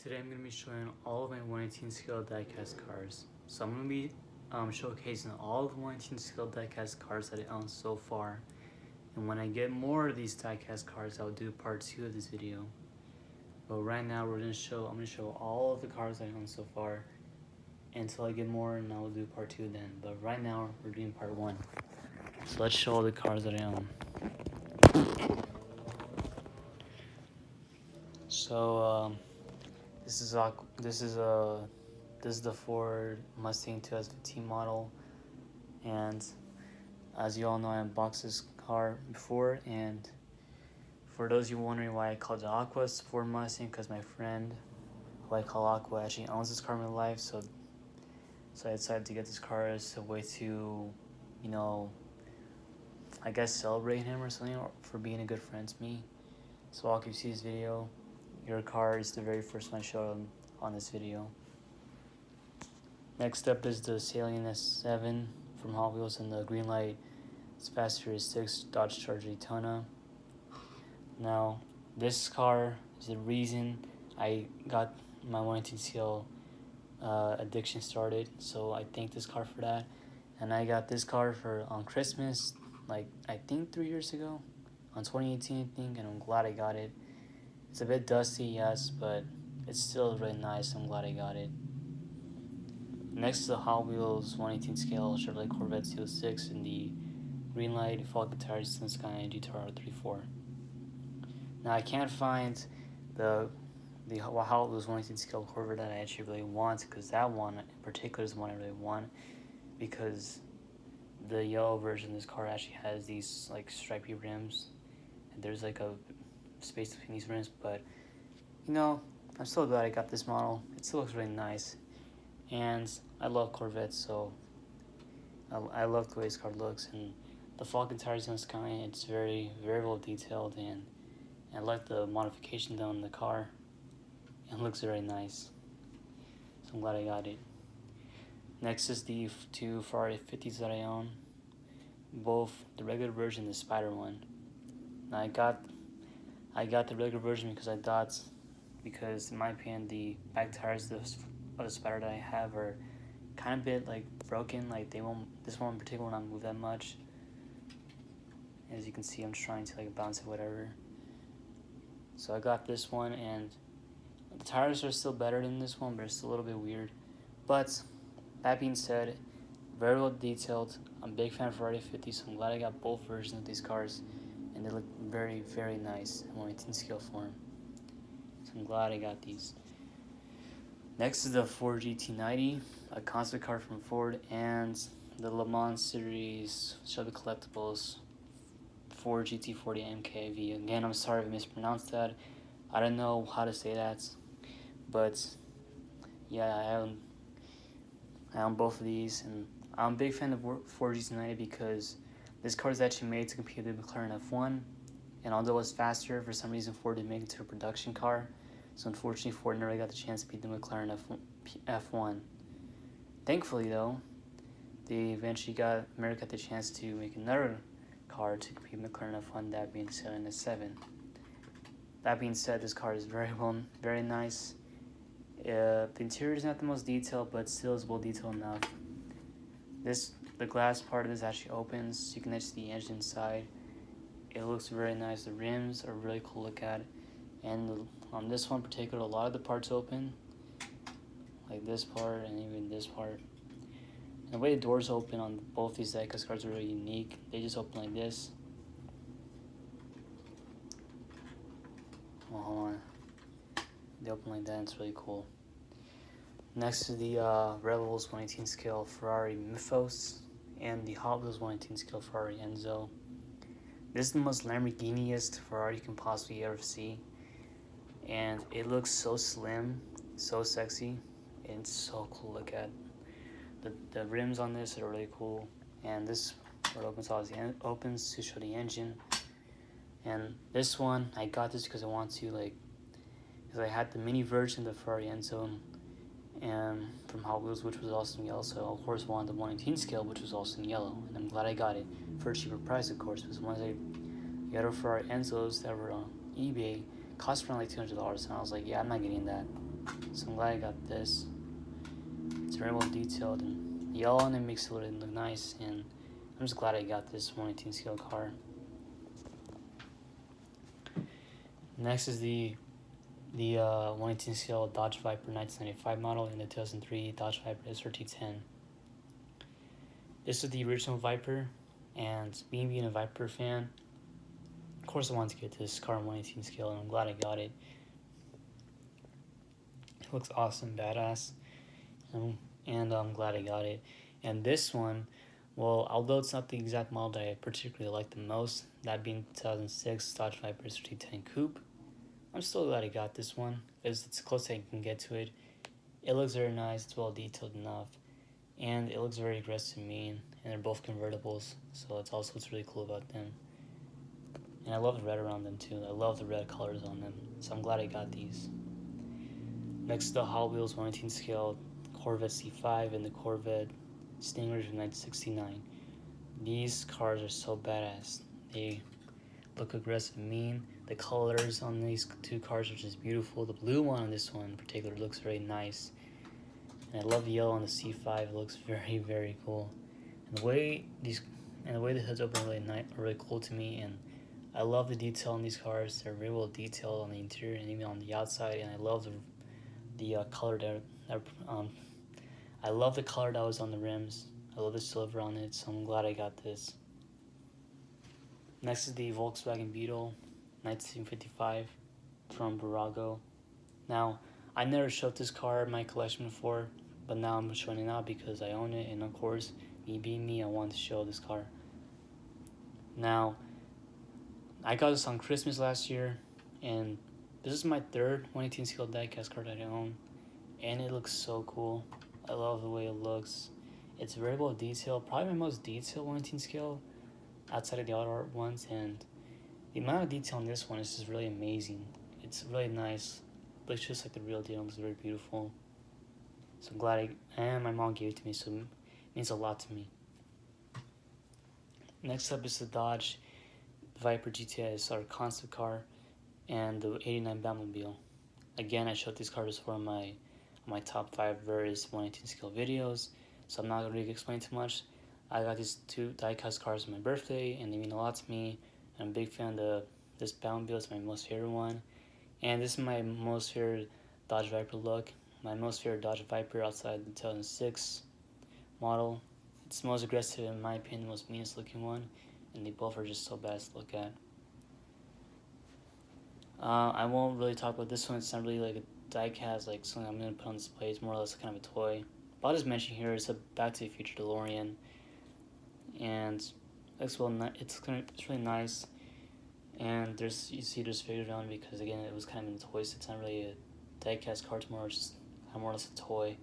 Today I'm going to be showing all of my 118 scale diecast cars. So I'm going to be showcasing all of the 118 scale diecast cars that I own so far. And when I get more of these diecast cars, I'll do part 2 of this video. But right now I'm going to show all of the cars I own so far until I get more, and I'll do part 2 then. But right now we're doing part 1. So let's show all the cars that I own. So this is the Ford Mustang 2015 model, and as you all know, I unboxed this car before. And for those of you wondering why I called it Aqua Ford Mustang, because my friend, who I call Aqua, actually owns this car in real life, so I decided to get this car as a way to, I guess celebrate him or something, or for being a good friend to me. So Aqua, if you see this video, your car is the very first one I showed on this video. Next up is the Salient S7 from Hot Wheels and the Greenlight Fast and Furious 6 Dodge Charger Daytona. Now, this car is the reason I got my 118 scale addiction started, so I thank this car for that. And I got this car on Christmas, like I think 3 years ago, on 2018 I think, and I'm glad I got it. It's a bit dusty, yes, but it's still really nice. I'm glad I got it. Next is the Hot Wheels 118 scale Chevrolet Corvette C06 and the Greenlight Falcon Tires Sun Sky GTR 34. Now I can't find the Hot Wheels 118 scale Corvette that I actually really want, because that one in particular is the one I really want, because the yellow version of this car actually has these like stripy rims, and there's like a space between these rims. But I'm so glad I got this model. It still looks really nice, and I love Corvettes, so I love the way this car looks. And the Falcon Tires on Sky, it's very, very well detailed, and I like the modification done on the car. It looks very nice, so I'm glad I got it. Next is the two Ferrari 50s that I own, both the regular version and the Spider one. Now I got the regular version because in my opinion the back tires of the Spider that I have are kind of a bit like broken. Like this one in particular will not move that much. As you can see, I'm trying to like bounce it, whatever. So I got this one, and the tires are still better than this one, but it's still a little bit weird. But that being said, very well detailed. I'm a big fan of Ferrari 50, so I'm glad I got both versions of these cars, and they look very, very nice in 118 scale form. So I'm glad I got these. Next is the Ford GT90, a concept car from Ford, and the Le Mans Series Shelby Collectibles Ford GT40 MKV. Again, I'm sorry if I mispronounced that. I don't know how to say that, but yeah, I own both of these, and I'm a big fan of Ford GT90 because this car is actually made to compete with the McLaren F1, and although it's faster, for some reason Ford didn't make it to a production car, so unfortunately Ford never got the chance to beat the McLaren F1. Thankfully though, America got the chance to make another car to compete with McLaren F1, that being the Salient S7. That being said, this car is very nice. The interior is not the most detailed, but still is well detailed enough. The glass part of this actually opens, so you can actually see the engine inside. It looks very nice. The rims are really cool to look at, and on this one in particular, a lot of the parts open, like this part and even this part. And the way the doors open on both these diecast cars are really unique. They just open like this. Well, hold on. They open like that, and it's really cool. Next is the Red Bulls 118 scale Ferrari Mythos and the Hot Wheels 118 scale Ferrari Enzo. This is the most Lamborghini-est Ferrari you can possibly ever see, and it looks so slim, so sexy, and it's so cool to look at. The rims on this are really cool, and this part opens to show the engine. And this one, I got this because I want to, because I had the mini version of the Ferrari Enzo and from Hot Wheels, which was also in yellow, so of course wanted the 118 scale, which was also in yellow, and I'm glad I got it for a cheaper price, of course, because once I got Ferrari Enzos that were on eBay cost around like $200, and I was like, yeah, I'm not getting that. So I'm glad I got this. It's very well detailed and yellow, and it makes it look nice, and I'm just glad I got this 118 scale car. Next is the 118 scale Dodge Viper 1995 model and the 2003 Dodge Viper SRT10. This is the original Viper, and me being a Viper fan, of course I wanted to get this car on 118 scale, and I'm glad I got it. It looks awesome, badass, and I'm glad I got it. And this one, well, although it's not the exact model that I particularly like the most, that being 2006 Dodge Viper SRT10 Coupe, I'm still glad I got this one, because it's close I can get to it. It looks very nice, it's well detailed enough, and it looks very aggressive and mean, and they're both convertibles, so it's also what's really cool about them. And I love the red around them too. I love the red colors on them, so I'm glad I got these. Next is the Hot Wheels 118 scale Corvette C5 and the Corvette Stingray from 1969. These cars are so badass. They look aggressive and mean. The colors on these two cars are just beautiful. The blue one on this one in particular looks very nice. And I love the yellow on the C5. It looks very, very cool. And the way the hoods open are really cool to me. And I love the detail on these cars. They're very well detailed on the interior and even on the outside. And I love the color I love the color that was on the rims. I love the silver on it, so I'm glad I got this. Next is the Volkswagen Beetle 1955 from Barago. Now, I never showed this car in my collection before, but now I'm showing it out because I own it, and of course, me being me, I wanted to show this car. Now, I got this on Christmas last year, and this is my third 118 scale diecast car that I own, and it looks so cool. I love the way it looks. It's very well detailed, probably my most detailed 118 scale outside of the auto art ones, and the amount of detail on this one is just really amazing. It's really nice. Looks just like the real deal. It's very beautiful. So I'm glad and my mom gave it to me, so it means a lot to me. Next up is the Dodge Viper GTS, our concept car, and the 89 Batmobile. Again, I showed these cars before on my top 5 various 118 scale videos, so I'm not going to really explain too much. I got these two diecast cars on my birthday, and they mean a lot to me. I'm a big fan of this Batmobile. It's my most favorite one, and this is my most favorite Dodge Viper look. My most favorite Dodge Viper outside the 2006 model. It's the most aggressive, in my opinion, the most meanest looking one, and they both are just so badass to look at. I won't really talk about this one. It's not really like a diecast, like something I'm going to put on display. It's more or less kind of a toy. But I'll just mention here, it's a Back to the Future DeLorean, and it's really nice. And you see there's figures around because again it was kind of in the toys. It's not really a diecast car, it's more or less a toy.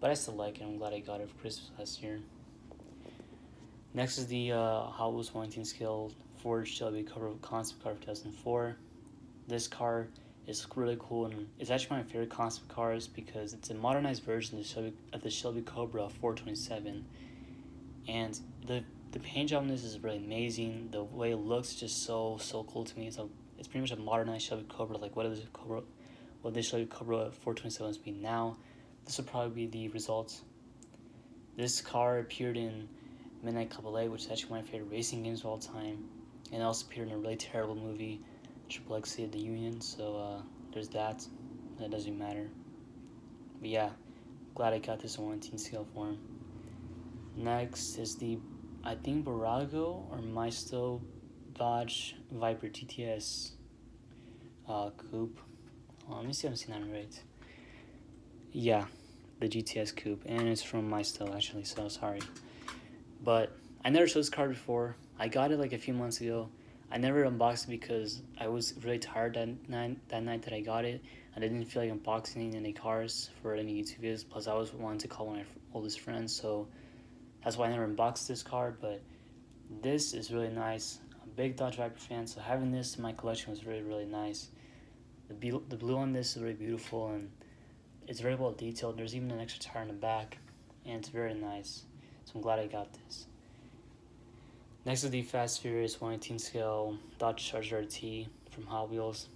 But I still like it. I'm glad I got it for Christmas last year. Next is the Hot Wheels 118 scale Ford Shelby Cobra concept car of 2004. This car is really cool, and it's actually my favorite concept cars because it's a modernized version of the Shelby Cobra 427, and the paint job on this is really amazing. The way it looks is just so cool to me. It's pretty much a modernized Shelby Cobra, like what this Shelby Cobra 427 is being now. This would probably be the results. This car appeared in Midnight Club LA, which is actually one of my favorite racing games of all time, and it also appeared in a really terrible movie, Triple X State of the Union, so there's that. That doesn't matter. But yeah, glad I got this in 118 scale form. Next is the, I think, Barago or Maisto Dodge Viper GTS coupe. Let me see if I'm saying that right. Yeah, the GTS coupe, and it's from Maisto actually, so sorry. But I never showed this car before. I got it like a few months ago. I never unboxed it because I was really tired that night that I got it. I didn't feel like unboxing any cars for any YouTube videos. Plus, I was wanting to call one of my oldest friends, so that's why I never unboxed this car. But this is really nice. I'm a big Dodge Viper fan, so having this in my collection was really, really nice. The blue on this is really beautiful, and it's very well detailed. There's even an extra tire in the back, and it's very nice. So I'm glad I got this. Next is the Fast Furious 118 scale Dodge Charger RT from Hot Wheels.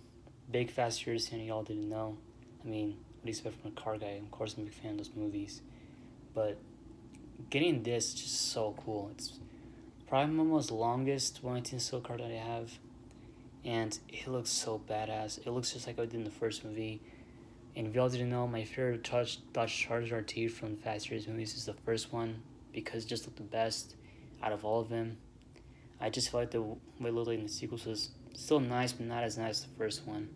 Big Fast Furious fan, y'all didn't know. I mean, what do you expect from a car guy? Of course, I'm a big fan of those movies. But getting this is just so cool. It's probably my most longest 118 scale car that I have. And it looks so badass. It looks just like I did in the first movie. And if y'all didn't know, my favorite Dodge Charger RT from the Fast Furious movies is the first one because it just looked the best out of all of them. I just felt like the way it looked like in the sequels was still nice, but not as nice as the first one.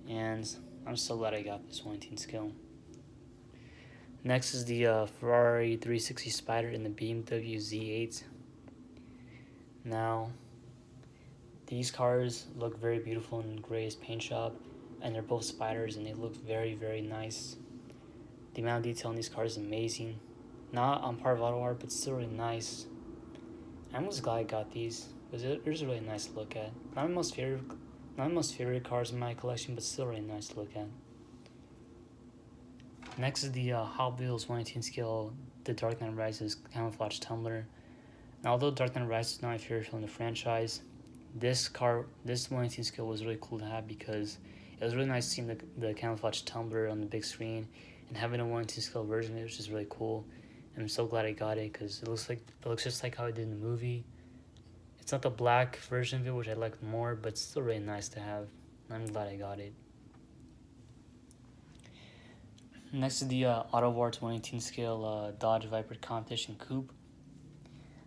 And I'm so glad I got this 118 scale. Next is the Ferrari 360 Spider and the BMW Z8. Now, these cars look very beautiful in Gray's paint shop, and they're both Spiders, and they look very, very nice. The amount of detail in these cars is amazing. Not on par of Auto Art, but still really nice. I'm just glad I got these because they're just really nice to look at. Not my most favorite cars in my collection, but still really nice to look at. Next is the Hot Wheels 118 scale, the Dark Knight Rises camouflage tumbler. Now, although Dark Knight Rises is not my favorite film in the franchise, this 118 scale was really cool to have because it was really nice seeing the camouflage tumbler on the big screen and having a 118 scale version. It was just really cool. And I'm so glad I got it because it looks just like how I did in the movie. It's not the black version of it, which I like more, but it's still really nice to have. I'm glad I got it. Next is the Auto Wars 118 scale Dodge Viper Competition Coupe.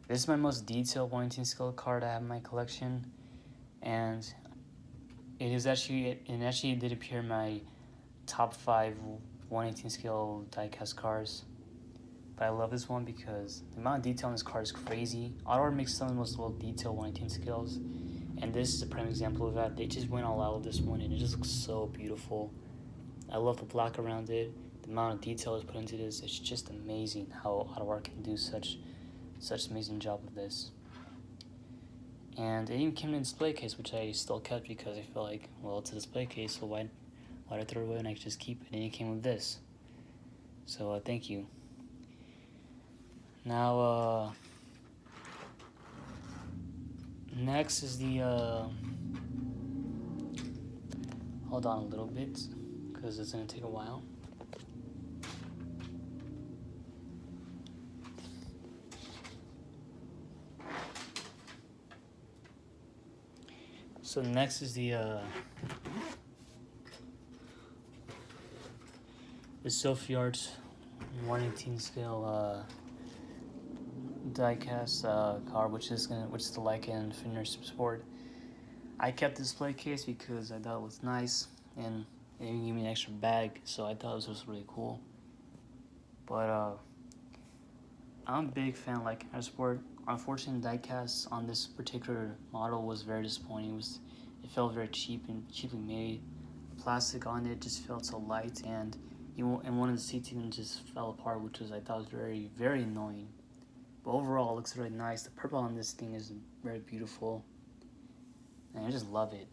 This is my most detailed 118 scale card I have in my collection, and it actually did appear in my top 5 118 scale diecast cars. But I love this one because the amount of detail in this car is crazy. Auto Art makes some of the most well-detailed 118 scales, and this is a prime example of that. They just went all out with this one, and it just looks so beautiful. I love the black around it. The amount of detail is put into this, it's just amazing how Auto Art can do such amazing job with this. And it even came in a display case, which I still kept because I feel like, well, it's a display case, so why did I throw it away when I could just keep it? And it came with this. So thank you. Now, next is the, hold on a little bit, because it's going to take a while. So next is the Sophie Arts 118 scale diecast car, which is the Lycan Infinity Sport. I kept the display case because I thought it was nice, and it even gave me an extra bag, so I thought it was just really cool. But I'm a big fan of Lycan Sport. Unfortunately, diecast on this particular model was very disappointing. It felt very cheaply made. Plastic on it just felt so light, and one of the seats even just fell apart, which I thought was very, very annoying. But overall, it looks really nice. The purple on this thing is very beautiful, and I just love it.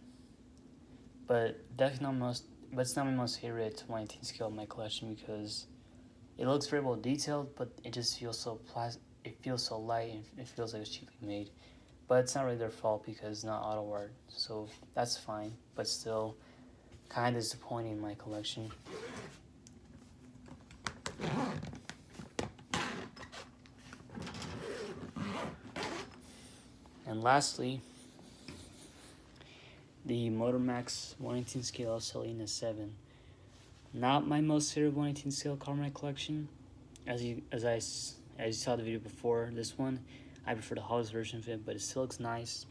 But definitely it's not my most favorite 118 scale in my collection because it looks very well detailed, but it just feels so it feels so light, and it feels like it's cheaply made. But it's not really their fault because it's not Auto Art, so that's fine. But still, kind of disappointing in my collection. And lastly, the Motormax 118 scale Selena 7. Not my most favorite 118 scale car in my collection. As you saw the video before this one, I prefer the Hollis version of it, but it still looks nice.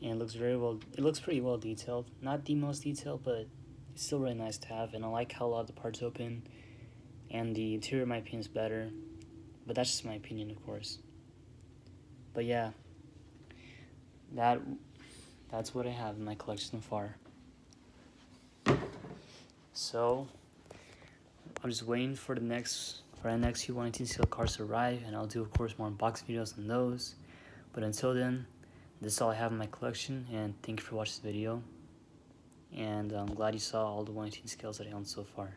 And it looks pretty well detailed. Not the most detailed, but it's still really nice to have. And I like how a lot of the parts open. And the interior, in my opinion, is better. But that's just my opinion, of course. But yeah, that's what I have in my collection so far. So I'm just waiting for the next few 118 scale cars to arrive, and I'll do, of course, more unboxing videos on those. But until then, this is all I have in my collection, and thank you for watching this video. And I'm glad you saw all the 118 scales that I own so far.